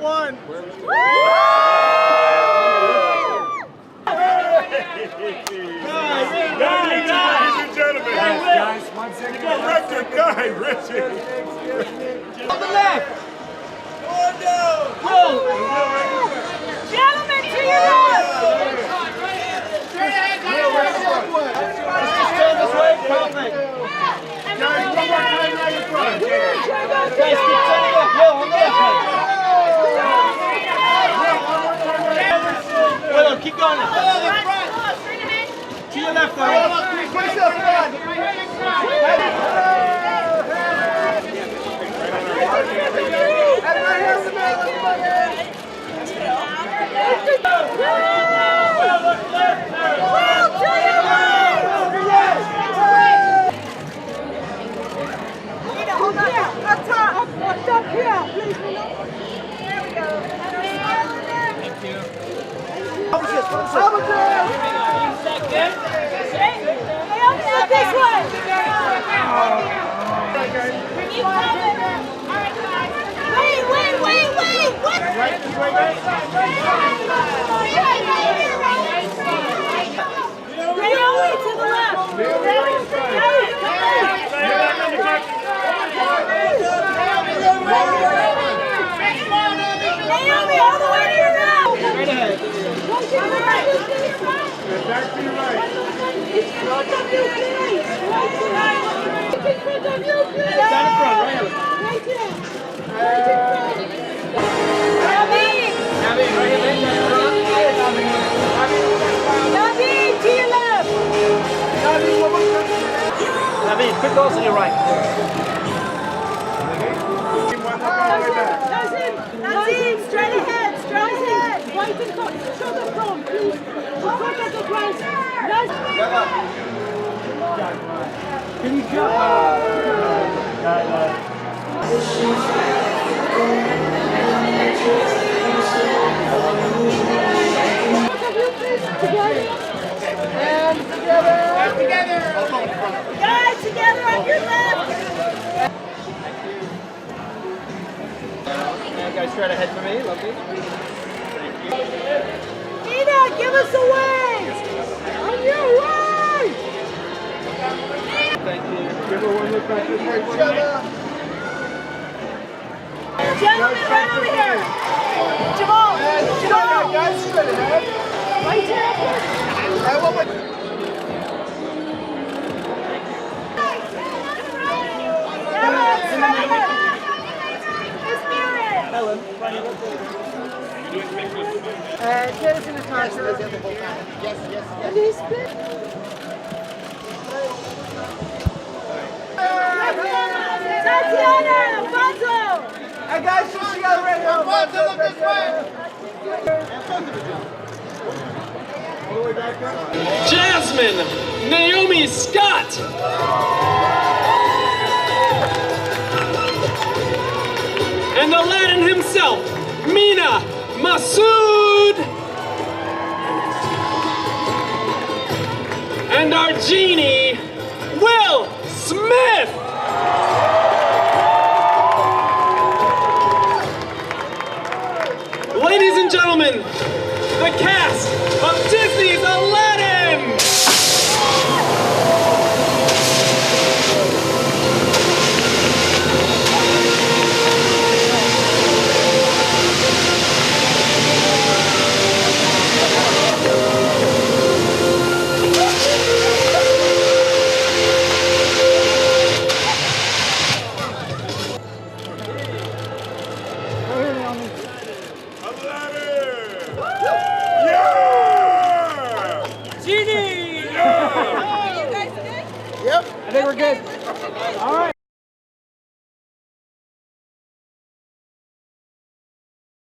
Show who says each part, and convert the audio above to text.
Speaker 1: one.
Speaker 2: Ladies and gentlemen,
Speaker 1: Guys, 1 second.
Speaker 2: you got record guy, Richard.
Speaker 1: On the left.
Speaker 3: Gentlemen, to your left!
Speaker 1: Just turn this way. Perfect.
Speaker 2: Guys, one more time right in front.
Speaker 1: Guys, keep turning up. Will, on the left. Will, keep going. To your left, though. Push up front.
Speaker 3: Up here, please. There we go.
Speaker 1: Thank you.
Speaker 3: This way. Wait. Naomi to the left. Naomi, all the way to your left.
Speaker 1: Straight ahead.
Speaker 2: Back to your right.
Speaker 1: Down in front, right? Navi, right here,
Speaker 3: Navi, to your left.
Speaker 1: Navi, quick goals on your right.
Speaker 3: Nazim, straight ahead. Right in front, show the front, please. In front of the ground.
Speaker 1: Can you jump?
Speaker 3: Guys, together on your left.
Speaker 1: Guys, straight ahead for me, lovely.
Speaker 3: Nina, give us a wave. On your right.
Speaker 1: Thank you.
Speaker 2: Give her one look back this way.
Speaker 3: Gentlemen, right over here. Jamal.
Speaker 1: Guys, straight ahead.
Speaker 3: Right here.
Speaker 1: Helen,
Speaker 3: Get us in the car, sir.
Speaker 2: Yes.
Speaker 3: Tatiana, Alfonso.
Speaker 1: Hey guys, just together right here.
Speaker 2: Alfonso, look this way.
Speaker 4: Jasmine Naomi Scott. And Aladdin himself, Mina Masood. And our genie, Will Smith. Ladies and gentlemen, the cast of Disney's Aladdin.
Speaker 1: I think we're good. All right.